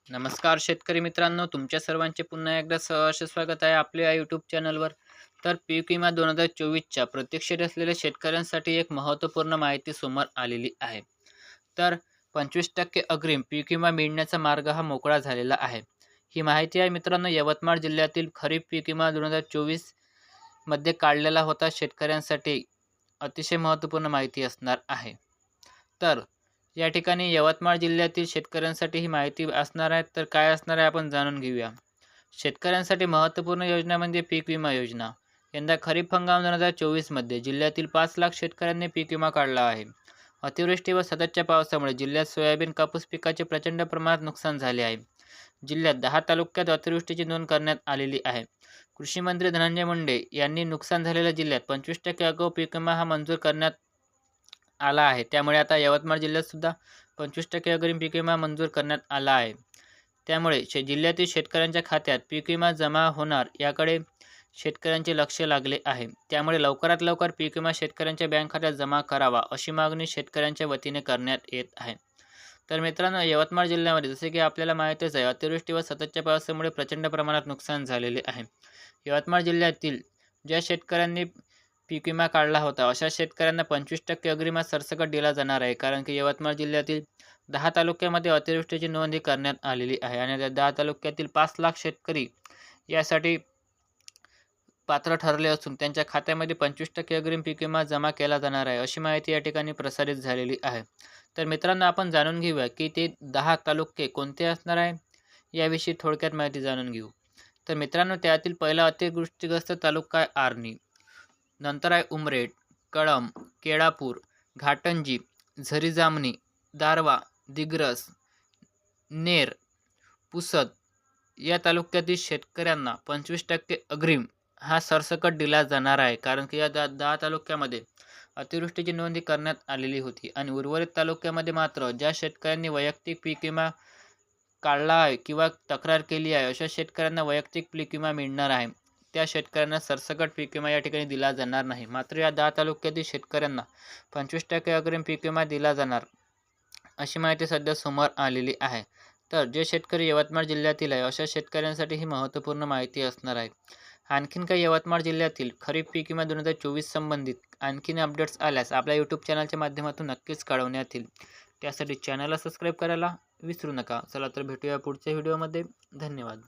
नमस्कार शेतकरी मित्रांनो, तुमच्या सर्वांचे पुन्हा एकदा सहर्ष स्वागत आहे आपल्या यूट्यूब चॅनलवर. तर पीक विमा 2024च्या प्रतीक्षेत असलेल्या शेतकऱ्यांसाठी एक महत्त्वपूर्ण माहिती समोर आलेली आहे. तर 25% अग्रिम पीक विमा मिळण्याचा मार्ग हा मोकळा झालेला आहे. ही माहिती आहे मित्रांनो, यवतमाळ जिल्ह्यातील खरीप पीक विमा 2024 मध्ये काढलेला होता. शेतकऱ्यांसाठी अतिशय महत्त्वपूर्ण माहिती असणार आहे. तर या ठिकाणी यवतमाळ जिल्ह्यातील शेतकऱ्यांसाठी ही माहिती असणार आहे. तर काय असणार आहे आपण जाणून घेऊया. शेतकऱ्यांसाठी महत्त्वपूर्ण योजना म्हणजे पीक विमा योजना. यंदा खरीप हंगाम 2024 मध्ये जिल्ह्यातील 5 लाख शेतकऱ्यांनी पीक विमा काढला आहे. अतिवृष्टी व सततच्या पावसामुळे जिल्ह्यात सोयाबीन कापूस पिकाचे प्रचंड प्रमाणात नुकसान झाले आहे. जिल्ह्यात 10 तालुक्यात अतिवृष्टीची नोंद करण्यात आलेली आहे. कृषी मंत्री धनंजय मुंडे यांनी नुकसान झालेल्या जिल्ह्यात 25% आगाऊ पीक विमा हा मंजूर करण्यात आला आहे. त्यामुळे आता यवतमाळ जिल्ह्यात सुद्धा 25% अग्रिम पीक विमा मंजूर करण्यात आला आहे. त्यामुळे जिल्ह्यातील शेतकऱ्यांच्या खात्यात पीक विमा जमा होणार याकडे शेतकऱ्यांचे लक्ष लागले आहे. त्यामुळे लवकरात लवकर पीक विमा शेतकऱ्यांच्या बँक खात्यात जमा करावा अशी मागणी शेतकऱ्यांच्या वतीने करण्यात येत आहे. तर मित्रांनो, यवतमाळ जिल्ह्यामध्ये जसे की आपल्याला माहितीच आहे, अतिवृष्टी व सततच्या पावसामुळे प्रचंड प्रमाणात नुकसान झालेले आहे. यवतमाळ जिल्ह्यातील ज्या शेतकऱ्यांनी पीक विमा काढला होता अशा शेतकऱ्यांना 25% अग्रिम सरसकट दिला जाणार आहे. कारण की यवतमाळ जिल्ह्यातील 10 तालुक्यामध्ये अतिवृष्टीची नोंद करण्यात आलेली आहे आणि त्या 10 तालुक्यातील 5 लाख शेतकरी यासाठी पात्र ठरले असून त्यांच्या खात्यामध्ये 25% अग्रिम पीक विमा जमा केला जाणार आहे अशी माहिती या ठिकाणी प्रसारित झालेली आहे. तर मित्रांनो, आपण जाणून घेऊया की ते 10 तालुके कोणते असणार आहे याविषयी थोडक्यात माहिती जाणून घेऊ. तर मित्रांनो, त्यातील पहिला अतिवृष्टीग्रस्त तालुका आहे आर्णी. नंतर आहे उमरेड, कळंब, केळापूर, घाटंजी, झरी-जामणी, दारवा, दिग्रस, नेर, पुसद या तालुक्यातील शेतकऱ्यांना 25% अग्रिम हा सरसकट दिला जाणार आहे. कारण की या 10 तालुक्यामध्ये अतिवृष्टीची नोंद करण्यात आलेली होती आणि उर्वरित तालुक्यामध्ये मात्र ज्या शेतकऱ्यांनी वैयक्तिक पीक विमा काढला आहे किंवा तक्रार केली आहे अशा शेतकऱ्यांना वैयक्तिक पीक विमा मिळणार आहे. त्या शेतकऱ्यांना सरसकट पीक विमा या ठिकाणी दिला जाणार नाही. मात्र या 10 तालुक्यातील शेतकऱ्यांना 25% अग्रिम पीक विमा दिला जाणार अशी माहिती सध्या समोर आलेली आहे. तर जे शेतकरी यवतमाळ जिल्ह्यातील आहे अशा शेतकऱ्यांसाठी ही महत्त्वपूर्ण माहिती असणार आहे. आणखीन काही यवतमाळ जिल्ह्यातील खरीप पीक विमा 2024 संबंधित आणखीन अपडेट्स आल्यास आपल्या यूट्यूब चॅनलच्या माध्यमातून नक्कीच कळवण्यात येईल. त्यासाठी चॅनलला सबस्क्राईब करायला विसरू नका. चला तर भेटूया पुढच्या व्हिडिओमध्ये. धन्यवाद.